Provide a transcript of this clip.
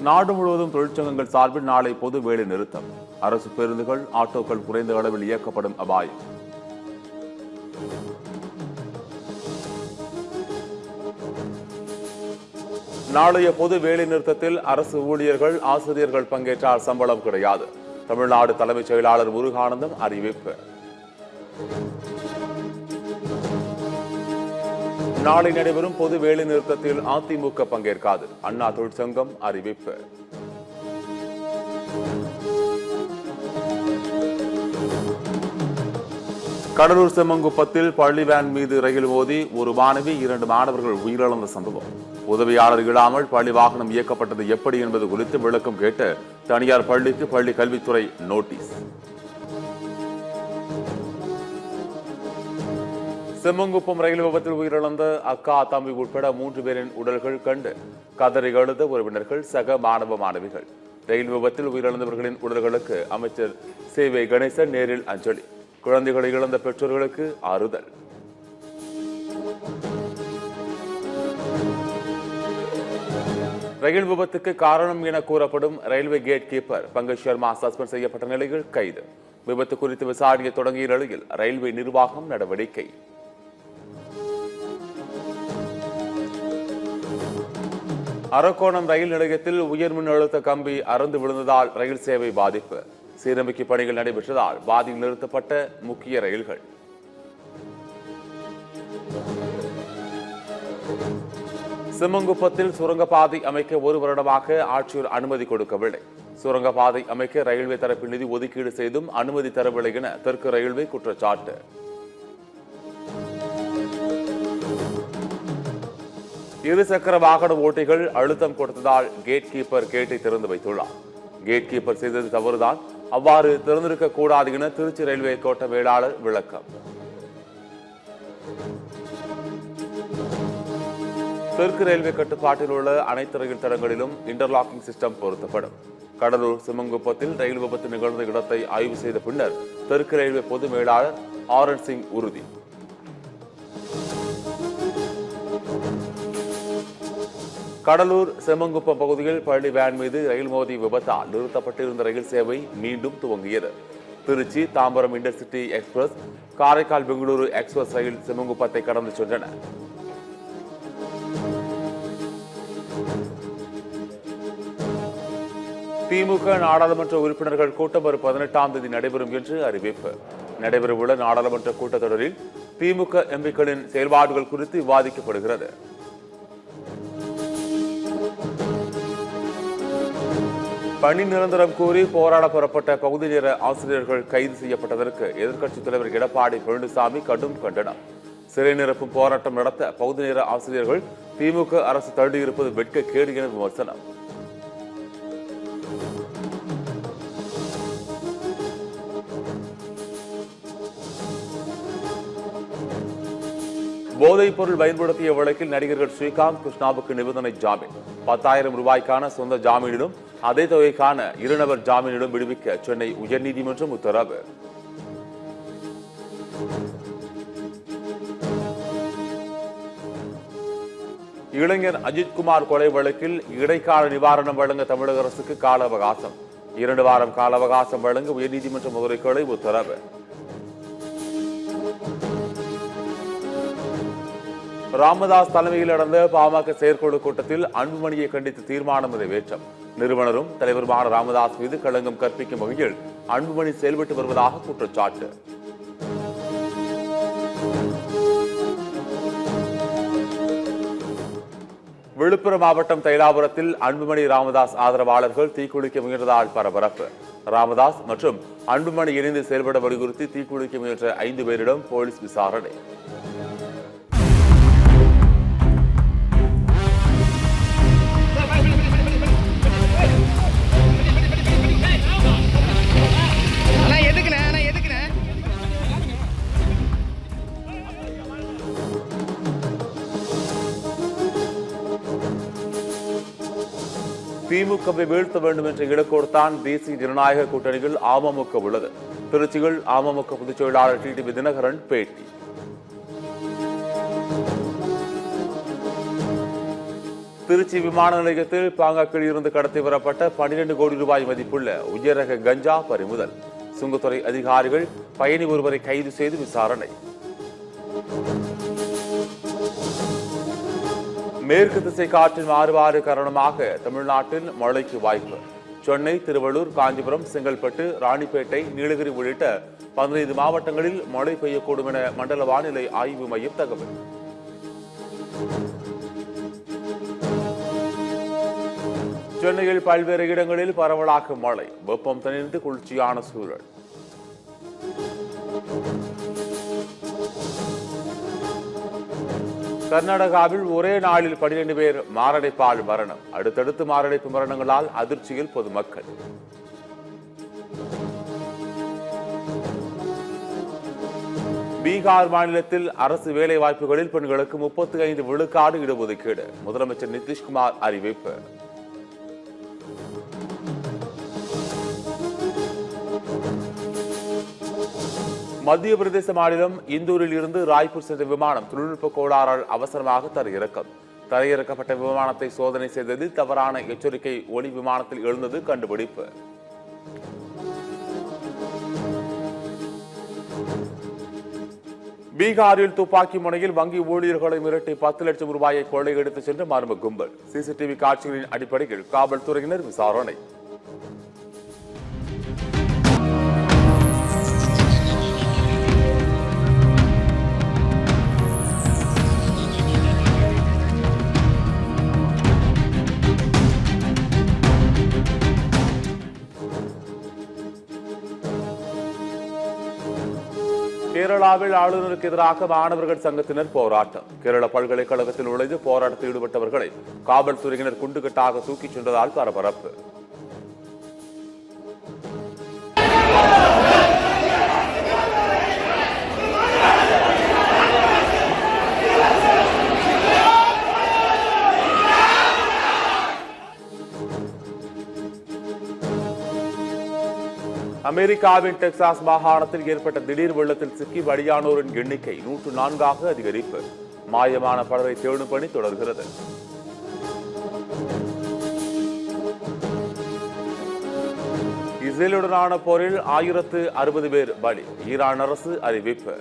நாடு முழுவதும் தொழிற்சங்கங்கள் சார்பில் நாளை பொது வேலை நிறுத்தம். அரசு பேருந்துகள், ஆட்டோக்கள் குறைந்த அளவில் இயக்கப்படும் அபாயம். நாளைய பொது வேலை நிறுத்தத்தில் அரசு ஊழியர்கள், ஆசிரியர்கள் பங்கேற்றால் சம்பளம் கிடையாது. தமிழ்நாடு தலைமைச் செயலாளர் முருகானந்தம் அறிவிப்பு. நாளை நடைபெறும் பொது வேலை நிறுத்தத்தில் அதிமுக பங்கேற்காது. அண்ணா தொழிற்சங்கம் அறிவிப்பு. கடலூர் செம்மங்குப்பத்தில் பள்ளி வேன் மீது ரயில் மோதி ஒரு மாணவி, 2 மாணவர்கள் உயிரிழந்த சம்பவம். உதவியாளர் இல்லாமல் பள்ளி வாகனம் இயக்கப்பட்டது எப்படி என்பது குறித்து விளக்கம் கேட்டு தனியார் பள்ளிக்கு பள்ளி கல்வித்துறை நோட்டீஸ். செம்மங்குப்பம் ரயில் விபத்தில் உயிரிழந்த அக்கா, தம்பி உட்பட 3 பேரின் உடல்கள் கண்டு கதறி அழுத உறவினர்கள், சக மாணவ மாணவிகள். ரயில் விபத்தில் உயிரிழந்தவர்களின் உடல்களுக்கு அமைச்சர் சேவை கணேசன் நேரில் அஞ்சலி. குழந்தைகளை இழந்த பெற்றோர்களுக்கு ஆறுதல். ரயில் விபத்துக்கு காரணம் என கூறப்படும் railway gate keeper Pankaj Sharma suspend செய்யப்பட்ட நிலையில் கைது. விபத்து குறித்து விசாரணை தொடங்கிய நிலையில் ரயில்வே நிர்வாகம் நடவடிக்கை. அரக்கோணம் ரயில் நிலையத்தில் உயர் மின் அழுத்த கம்பி அறுந்து விழுந்ததால் ரயில் சேவை பாதிப்பு. சீரமைப்பு பணிகள் நடைபெற்றதால் பாதியில் நிறுத்தப்பட்ட முக்கிய ரயில்கள். செம்மங்குப்பத்தில் சுரங்கப்பாதை அமைக்க 1 வருடமாக ஆட்சியர் அனுமதி கொடுக்கவில்லை. சுரங்கப்பாதை அமைக்க ரயில்வே தரப்பில் நிதி ஒதுக்கீடு செய்தும் அனுமதி தரவில்லை என தெற்கு ரயில்வே குற்றச்சாட்டு. இருசக்கர வாகன ஓட்டிகள் அழுத்தம் கொடுத்ததால் கேட் கீப்பர் கேட்டை திறந்து வைத்துள்ளார். கேட் கீப்பர் செய்தது தவறுதான், அவ்வாறு திறந்திருக்க கூடாது என திருச்சி ரயில்வே கோட்ட வேளாளர் விளக்கம். தெற்கு ரயில்வே கட்டுப்பாட்டில் உள்ள அனைத்து ரயில் தடங்களிலும் இன்டர்லாக்கிங் சிஸ்டம் பொருத்தப்படும். கடலூர் செம்மங்குப்பத்தில் ரயில் விபத்து நிகழ்ந்த இடத்தை ஆய்வு செய்த பின்னர் தெற்கு ரயில்வே பொது மேலாளர் ஆரன் சிங் உறுதி. கடலூர் செம்மங்குப்பம் பகுதியில் பள்ளி வேன் மீது ரயில் மோதி விபத்தால் நிறுத்தப்பட்டிருந்த ரயில் சேவை மீண்டும் துவங்கியது. Tiruchi Tambaram intercity express, Karaikal Bengaluru express ரயில் செம்மங்குப்பத்தை கடந்து சென்றன. திமுக நாடாளுமன்ற உறுப்பினர்கள் கூட்டம் வரும் 18ஆம் தேதி நடைபெறும் என்று அறிவிப்பு. நடைபெறவுள்ள நாடாளுமன்ற கூட்டத்தொடரில் திமுக எம்பிக்களின் செயல்பாடுகள் குறித்து விவாதிக்கப்படுகிறது. பணி நிரந்தரம் கோரி போராட புறப்பட்ட பகுதி நேர ஆசிரியர்கள் கைது செய்யப்பட்டதற்கு எதிர்க்கட்சித் தலைவர் எடப்பாடி பழனிசாமி கடும் கண்டனம். சிறை நிரப்பும் போராட்டம் நடத்த பகுதி நேர ஆசிரியர்கள் திமுக அரசு தள்ளியிருப்பது வெட்கக்கேடு என விமர்சனம். போதைப் பொருள் பயன்படுத்திய வழக்கில் நடிகர்கள் ஸ்ரீகாந்த், கிருஷ்ணாவுக்கு நிபந்தனை ஜாமீன். 10,000 ரூபாய்க்கான சொந்த ஜாமீனிலும் அதே தொகைக்கான 2 நபர் ஜாமீனிலும் விடுவிக்க சென்னை உயர்நீதிமன்றம் உத்தரவு. இளைஞர் அஜித்குமார் கொலை வழக்கில் இடைக்கால நிவாரணம் வழங்க தமிழக அரசுக்கு கால அவகாசம். 2 வாரம் கால அவகாசம் வழங்க உயர்நீதிமன்ற மதுரை கிளை உத்தரவு. ராமதாஸ் தலைமையில் நடந்த பாமக செயற்குழு கூட்டத்தில் அன்புமணியை கண்டித்து தீர்மானம் நிறைவேற்றம். நிறுவனரும் தலைவருமான ராமதாஸ் மீது களங்கம் கற்பிக்கும் வகையில் அன்புமணி செயல்பட்டு வருவதாக குற்றச்சாட்டு. விழுப்புரம் மாவட்டம் தைலாபுரத்தில் அன்புமணி ராமதாஸ் ஆதரவாளர்கள் தீக்குளிக்க முயன்றதால் பரபரப்பு. ராமதாஸ் மற்றும் அன்புமணி இணைந்து செயல்பட வலியுறுத்தி தீக்குளிக்க முயன்ற 5 பேரிடம் போலீஸ் விசாரணை. திமுகவை வீழ்த்த வேண்டும் என்ற இலக்கோடுதான் தேசிய ஜனநாயக கூட்டணியில் அமமுக உள்ளது. திருச்சியில் அமமுக பொதுச் செயலாளர் டிடிவி தினகரன் பேட்டி. திருச்சி விமான நிலையத்தில் பாங்காக்கில் இருந்து கடத்தி வரப்பட்ட 12 கோடி ரூபாய் மதிப்புள்ள உயரக கஞ்சா பறிமுதல். சுங்கத்துறை அதிகாரிகள் பயணி ஒருவரை கைது செய்து விசாரணை. மேற்கு திசை காற்றின் மாறுபாடு காரணமாக தமிழ்நாட்டில் மழைக்கு வாய்ப்பு. சென்னை, திருவள்ளூர், காஞ்சிபுரம், செங்கல்பட்டு, ராணிப்பேட்டை, நீலகிரி உள்ளிட்ட 15 மாவட்டங்களில் மழை பெய்யக்கூடும் என மண்டல வானிலை ஆய்வு மையம் தகவல். சென்னையில் பல்வேறு இடங்களில் பரவலாக மழை. வெப்பம் தணிந்து குளிர்ச்சியான சூழல். கர்நாடகாவில் ஒரே நாளில் 12 பேர் மாரடைப்பால் மரணம். அடுத்தடுத்து மாரடைப்பு மரணங்களால் அதிர்ச்சியில் பொதுமக்கள். பீகார் மாநிலத்தில் அரசு வேலை வாய்ப்புகளில் பெண்களுக்கு 35 விழுக்காடு இடஒதுக்கீடு. முதலமைச்சர் நிதிஷ்குமார் அறிவிப்பு. மத்திய பிரதேச மாநிலம் இந்தூரில் இருந்து ராய்ப்பூர் சென்ற விமானம் தொழில்நுட்ப கோளாறால் அவசரமாக தரையிறக்கம். தரையிறக்கப்பட்ட விமானத்தை சோதனை செய்ததில் தவறான எச்சரிக்கை ஒளி விமானத்தில் எழுந்தது கண்டுபிடிப்பு. பீகாரில் துப்பாக்கி முனையில் வங்கி ஊழியர்களை மிரட்டி 10 லட்சம் ரூபாயை கொள்ளையடித்து சென்ற மர்ம கும்பல். சிசிடிவி காட்சிகளின் அடிப்படையில் காவல்துறையினர் விசாரணை. கேரளாவில் ஆளுநருக்கு எதிராக மாணவர்கள் சங்கத்தினர் போராட்டம். கேரள பல்கலைக்கழகத்தில் நுழைந்து போராட்டத்தில் ஈடுபட்டவர்களை காவல்துறையினர் குண்டுகட்டாக தூக்கிச் சென்றதால் பரபரப்பு. அமெரிக்காவின் டெக்சாஸ் மாகாணத்தில் ஏற்பட்ட திடீர் வெள்ளத்தில் சிக்கி பலியானோரின் எண்ணிக்கை 104ஆக அதிகரிப்பு. மாயமான பலரை தேடும் பணி தொடர்கிறது. இஸ்ரேலுடனான போரில் 1060 பேர் பலி. ஈரான் அரசு அறிவிப்பு.